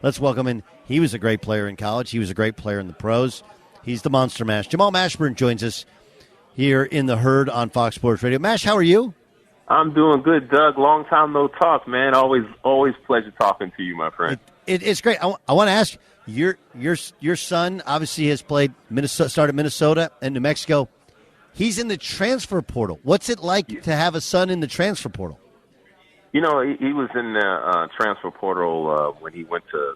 Let's welcome in. He was a great player in college. He was a great player in the pros. He's the Monster Mash. Jamal Mashburn joins us here in the Herd on Fox Sports Radio. Mash, how are you? I'm doing good, Doug. Long time no talk, man. Always pleasure talking to you, my friend. It's great. I want to ask you, your son obviously has played started Minnesota and New Mexico. He's in the transfer portal. What's it like to have a son in the transfer portal? You know, he was in the transfer portal when he went to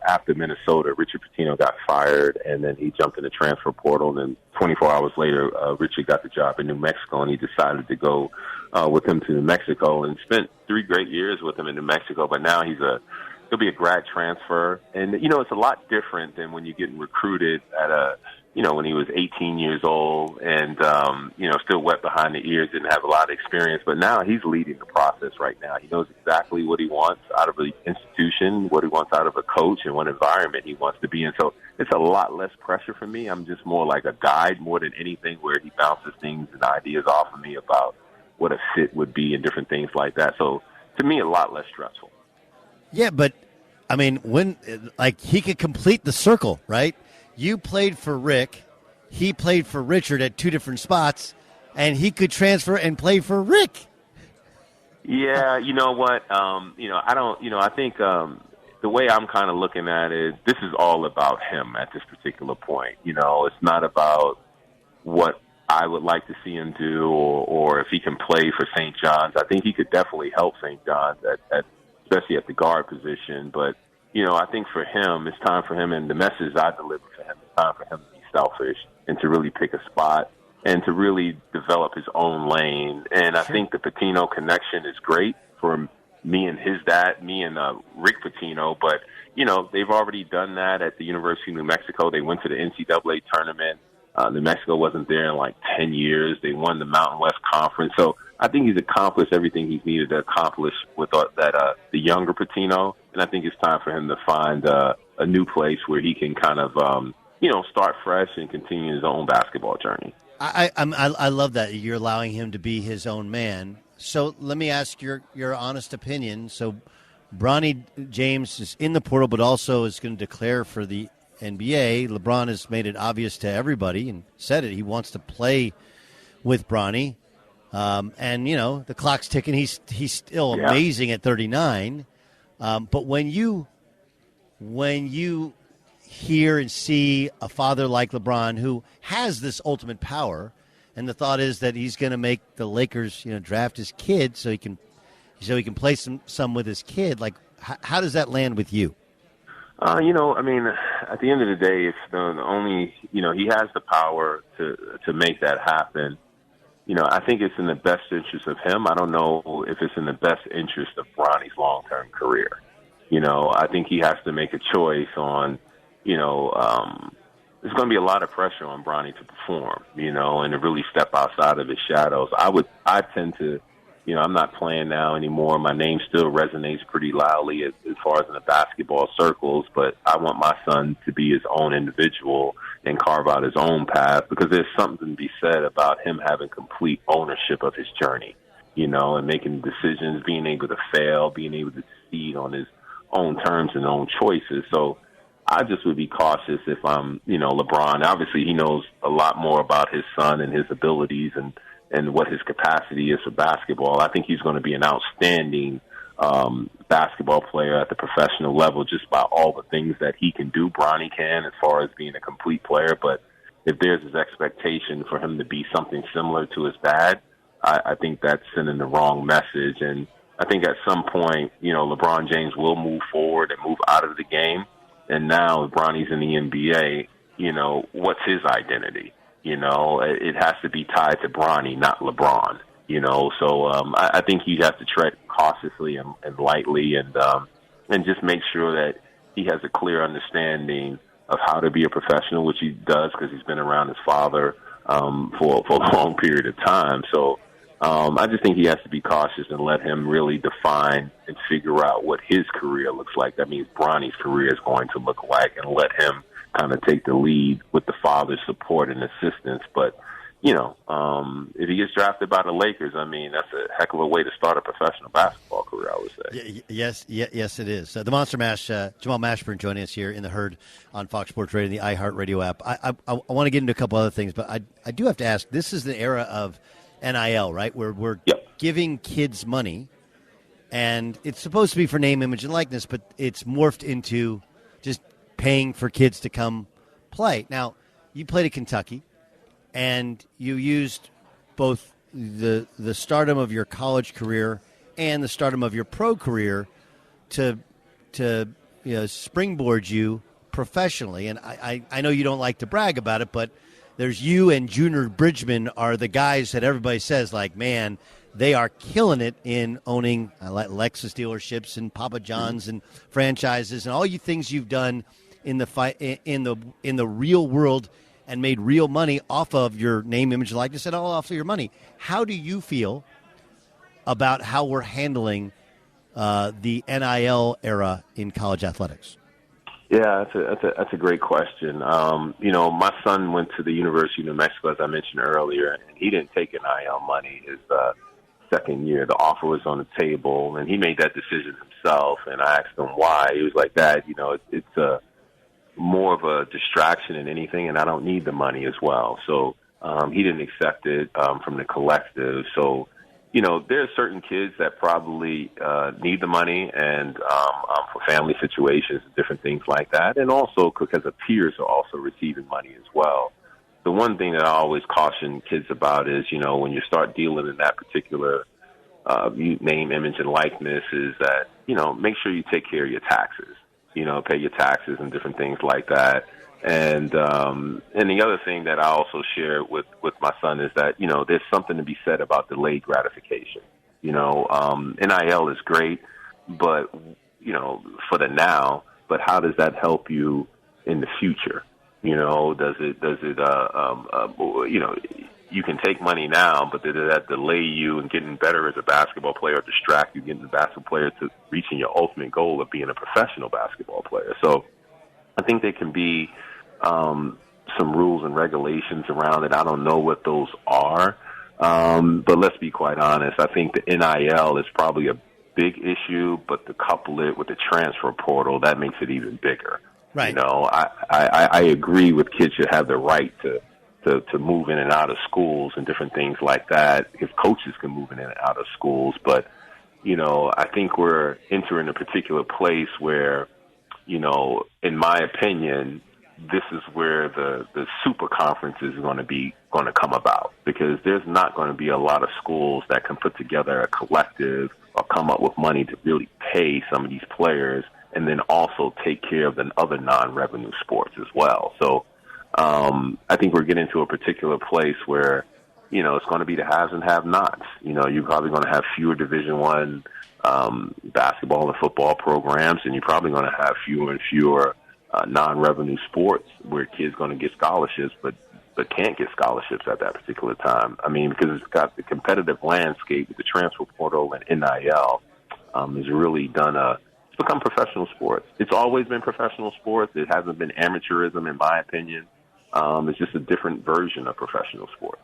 after Minnesota. Richard Pitino got fired, and then he jumped in the transfer portal. And then 24 hours later, Richard got the job in New Mexico, and he decided to go with him to New Mexico and spent 3 great years with him in New Mexico. But now he'll be a grad transfer, and you know it's a lot different than when you're getting recruited at when he was 18 years old and, still wet behind the ears, didn't have a lot of experience. But now he's leading the process right now. He knows exactly what he wants out of the institution, what he wants out of a coach, and what environment he wants to be in. So it's a lot less pressure for me. I'm just more like a guide more than anything, where he bounces things and ideas off of me about what a fit would be and different things like that. So to me, a lot less stressful. Yeah, but, I mean, he could complete the circle, right? You played for Rick, he played for Richard at 2 different spots, and he could transfer and play for Rick. Yeah, you know what? I think the way I'm kind of looking at it, this is all about him at this particular point. You know, it's not about what I would like to see him do or if he can play for St. John's. I think he could definitely help St. John's especially at the guard position, but I think for him, it's time for him, and the message I deliver for him, it's time for him to be selfish and to really pick a spot and to really develop his own lane. And I think the Pitino connection is great for me and his dad, me and Rick Pitino, but, they've already done that at the University of New Mexico. They went to the NCAA tournament. New Mexico wasn't there in like 10 years. They won the Mountain West Conference. So I think he's accomplished everything he's needed to accomplish with the younger Pitino. And I think it's time for him to find a new place where he can kind of, start fresh and continue his own basketball journey. I love that you're allowing him to be his own man. So let me ask your honest opinion. So Bronny James is in the portal, but also is going to declare for the NBA. LeBron has made it obvious to everybody and said it. He wants to play with Bronny. And, the clock's ticking. He's still amazing at 39. But when you hear and see a father like LeBron who has this ultimate power, and the thought is that he's going to make the Lakers, draft his kid so he can play some with his kid, like how does that land with you? At the end of the day, it's the only, he has the power to make that happen. I think it's in the best interest of him. I don't know if it's in the best interest of Bronny's long-term career. I think he has to make a choice on, there's going to be a lot of pressure on Bronny to perform, and to really step outside of his shadows. I tend to, I'm not playing now anymore. My name still resonates pretty loudly as far as in the basketball circles, but I want my son to be his own individual and carve out his own path, because there's something to be said about him having complete ownership of his journey, and making decisions, being able to fail, being able to succeed on his own terms and own choices. So I just would be cautious if I'm, LeBron. Obviously, he knows a lot more about his son and his abilities and what his capacity is for basketball. I think he's going to be an outstanding basketball player at the professional level just by all the things that he can do. Bronny can, as far as being a complete player. But if there's this expectation for him to be something similar to his dad, I think that's sending the wrong message. And I think at some point, LeBron James will move forward and move out of the game. And now Bronny's in the NBA, what's his identity? It has to be tied to Bronny, not LeBron, So I think you have to tread cautiously and lightly and just make sure that he has a clear understanding of how to be a professional, which he does because he's been around his father for a long period of time. So I just think he has to be cautious and let him really define and figure out what his career looks like. That means Bronny's career is going to look like, and let him kind of take the lead with the father's support and assistance. But, if he gets drafted by the Lakers, I mean, that's a heck of a way to start a professional basketball career, I would say. Yes, it is. The Monster Mash, Jamal Mashburn joining us here in the Herd on Fox Sports Radio, the iHeartRadio app. I want to get into a couple other things, but I do have to ask, this is the era of NIL, right, where we're giving kids money, and it's supposed to be for name, image, and likeness, but it's morphed into just paying for kids to come play. Now, you played at Kentucky, and you used both the stardom of your college career and the stardom of your pro career to springboard you professionally. And I know you don't like to brag about it, but there's you and Junior Bridgman are the guys that everybody says, like, man, they are killing it in owning Lexus dealerships and Papa John's and franchises and all you things you've done in the real world and made real money off of your name, image, and likeness, and all off of your money. How do you feel about how we're handling the NIL era in college athletics? Yeah, that's a great question. My son went to the University of New Mexico, as I mentioned earlier, and he didn't take NIL money his second year. The offer was on the table, and he made that decision himself. And I asked him why. He was like, "Dad, it's more of a distraction than anything, and I don't need the money as well." So he didn't accept it from the collective. So, there are certain kids that probably need the money and for family situations and different things like that, and also because the peers are also receiving money as well. The one thing that I always caution kids about is, when you start dealing in that particular name, image, and likeness is that, make sure you take care of your taxes. Pay your taxes and different things like that. And the other thing that I also share with my son is that, there's something to be said about delayed gratification. NIL is great, but, for the now, but how does that help you in the future? Does it you can take money now, but does that delay you in getting better as a basketball player, distract you getting the basketball player to reaching your ultimate goal of being a professional basketball player? So I think there can be some rules and regulations around it. I don't know what those are, but let's be quite honest. I think the NIL is probably a big issue, but to couple it with the transfer portal, that makes it even bigger. Right. I agree with kids should have the right to move in and out of schools and different things like that, if coaches can move in and out of schools. But, I think we're entering a particular place where, in my opinion, this is where the super conferences are going to come about, because there's not going to be a lot of schools that can put together a collective or come up with money to really pay some of these players and then also take care of the other non-revenue sports as well. So I think we're getting to a particular place where, it's going to be the haves and have-nots. You're probably going to have fewer Division I basketball and football programs, and you're probably going to have fewer and fewer non-revenue sports where kids going to get scholarships but can't get scholarships at that particular time. I mean, because it's got the competitive landscape with the transfer portal and NIL has really it's become professional sports. It's always been professional sports. It hasn't been amateurism, in my opinion. It's just a different version of professional sport.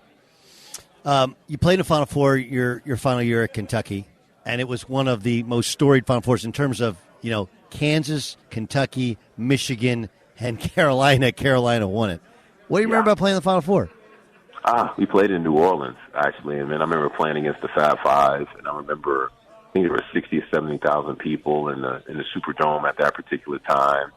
You played in the Final Four your final year at Kentucky, and it was one of the most storied Final Fours in terms of, Kansas, Kentucky, Michigan, and Carolina. Carolina won it. What do you remember about playing in the Final Four? We played in New Orleans, actually. And then I remember playing against the Fab Five, and I remember, I think there were 60 or 70,000 people in the Superdome at that particular time.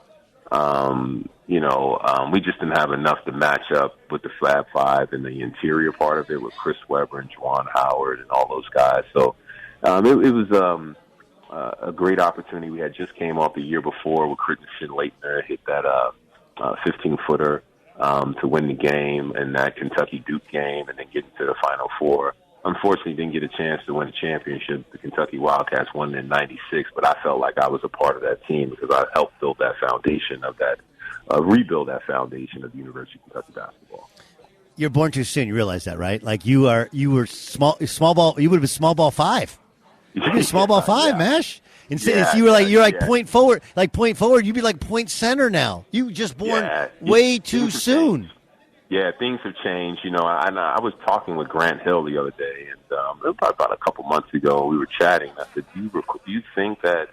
We just didn't have enough to match up with the Fab Five and the interior part of it with Chris Webber and Juwan Howard and all those guys. So it was a great opportunity. We had just came off the year before with Christian Laettner hit that 15-footer to win the game, and that Kentucky-Duke game, and then get into the Final Four. Unfortunately, didn't get a chance to win the championship. The Kentucky Wildcats won in '96, but I felt like I was a part of that team because I helped build that foundation of that, rebuild that foundation of the University of Kentucky basketball. You're born too soon. You realize that, right? Like you were small ball. You would have been small ball 5. You'd be small ball 5, Mash. Instead, you were like point forward. Like point forward, you'd be like point center now. You were just born way too soon. Yeah, things have changed. I was talking with Grant Hill the other day, and it was probably about a couple months ago. We were chatting. I said, "Do you think that,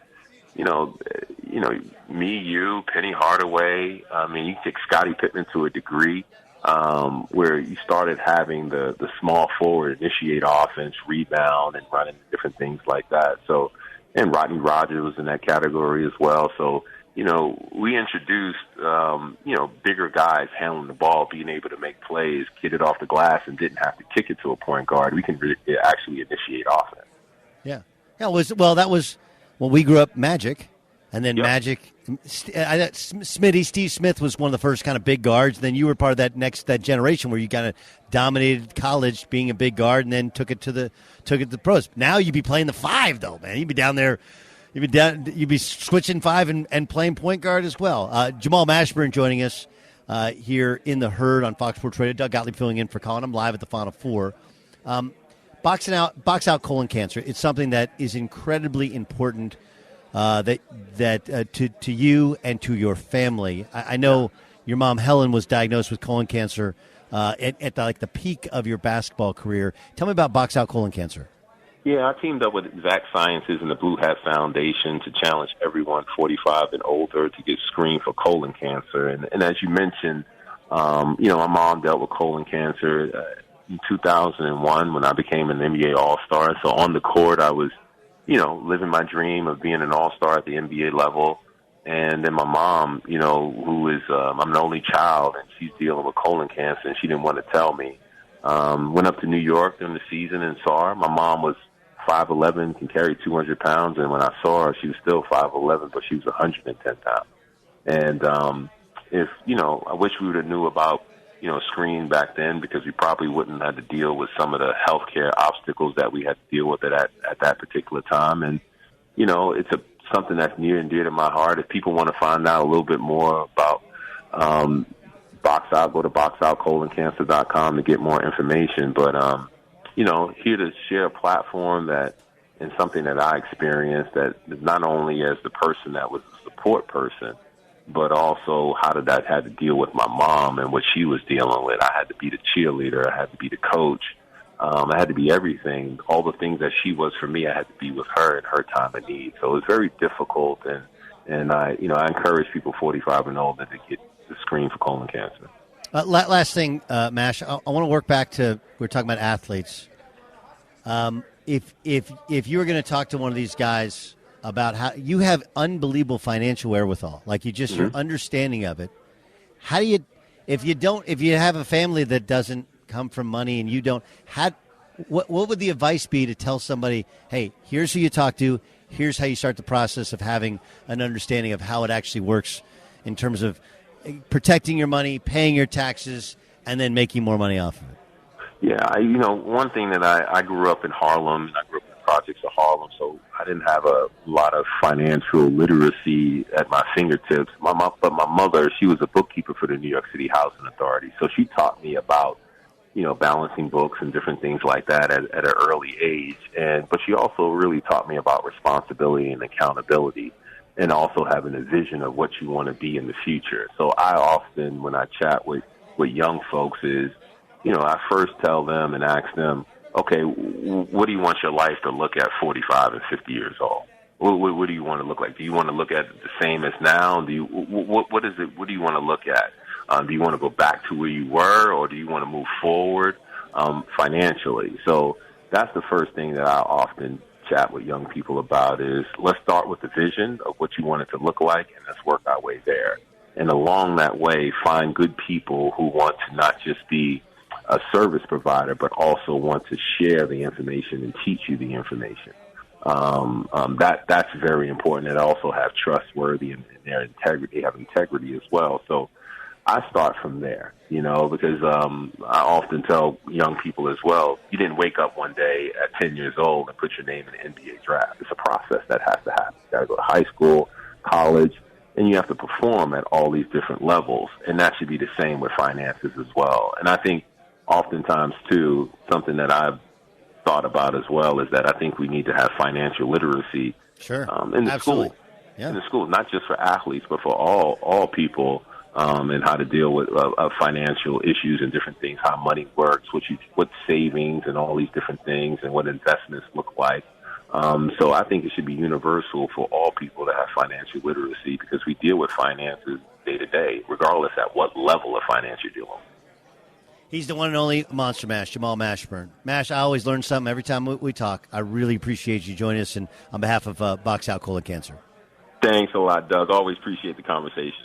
me, you, Penny Hardaway? I mean, you take Scottie Pippen to a degree, where you started having the small forward initiate offense, rebound, and running different things like that. So, and Rodney Rogers was in that category as well. So, we introduced, bigger guys handling the ball, being able to make plays, get it off the glass, and didn't have to kick it to a point guard. We can actually initiate offense. Yeah. That was when we grew up, Magic. And then Yep. Magic, Steve Smith was one of the first kind of big guards. Then you were part of that generation where you kind of dominated college being a big guard, and then took it to the pros. Now you'd be playing the 5 though, man. You'd be down there. You'd be switching 5 and playing point guard as well. Jamal Mashburn joining us here in the Herd on Fox Sports Radio. Doug Gottlieb filling in for Colin. I'm live at the Final Four. Box out colon cancer. It's something that is incredibly important. To you and to your family. I know your mom Helen was diagnosed with colon cancer at the peak of your basketball career. Tell me about Box Out Colon Cancer. Yeah, I teamed up with Exact Sciences and the Blue Hat Foundation to challenge everyone 45 and older to get screened for colon cancer. And as you mentioned, my mom dealt with colon cancer in 2001 when I became an NBA All-Star. So on the court, I was living my dream of being an all-star at the NBA level. And then my mom, who is, I'm an only child, and she's dealing with colon cancer, and she didn't want to tell me. Went up to New York during the season and saw her. My mom was 5'11", can carry 200 pounds, and when I saw her, she was still 5'11", but she was 110 pounds. And I wish we would have knew about screening back then, because we probably wouldn't have to deal with some of the healthcare obstacles that we had to deal with at that particular time. And, it's something that's near and dear to my heart. If people want to find out a little bit more about Box Out, go to boxoutcoloncancer.com to get more information. But, here to share a platform and something that I experienced, that not only as the person that was a support person, but also how did that had to deal with my mom and what she was dealing with. I had to be the cheerleader. I had to be the coach. I had to be everything. All the things that she was for me, I had to be with her in her time of need. So it was very difficult, and I encourage people 45 and older to get the screen for colon cancer. Last thing, Mash, I want to work back to, we're talking about athletes. If you were going to talk to one of these guys about how you have unbelievable financial wherewithal, like your understanding of it. How do you, if you have a family that doesn't come from money and you don't, what would the advice be to tell somebody, hey, here's who you talk to, here's how you start the process of having an understanding of how it actually works in terms of protecting your money, paying your taxes, and then making more money off of it? Yeah, one thing that I grew up in Harlem, and I grew up in the projects of Harlem, so I didn't have a lot of financial literacy at my fingertips. But my mother, she was a bookkeeper for the New York City Housing Authority, so she taught me about, balancing books and different things like that at an early age. But she also really taught me about responsibility and accountability, and also having a vision of what you want to be in the future. So I often, when I chat with young folks, is, I first tell them and ask them, okay, what do you want your life to look at 45 and 50 years old? What do you want to look like? Do you want to look at it the same as now? What is it? What do you want to look at? Do you want to go back to where you were, or do you want to move forward financially? So that's the first thing that I often chat with young people about is, let's start with the vision of what you want it to look like, and let's work our way there. And along that way, find good people who want to not just be a service provider, but also want to share the information and teach you the information. That's very important. And also have trustworthy and their integrity, have integrity as well. So I start from there, because I often tell young people as well, you didn't wake up one day at 10 years old and put your name in the NBA draft. It's a process that has to happen. You got to go to high school, college, and you have to perform at all these different levels. And that should be the same with finances as well. And I think oftentimes, too, something that I've thought about as well is that I think we need to have financial literacy in the Absolutely. school. Yeah. In the school, not just for athletes, but for all people, and how to deal with financial issues and different things, how money works, what savings and all these different things, and what investments look like. So I think it should be universal for all people to have financial literacy, because we deal with finances day to day, regardless at what level of finance you're dealing with. He's the one and only Monster Mash, Jamal Mashburn. Mash, I always learn something every time we talk. I really appreciate you joining us, and on behalf of Box Out Colon Cancer. Thanks a lot, Doug. Always appreciate the conversation.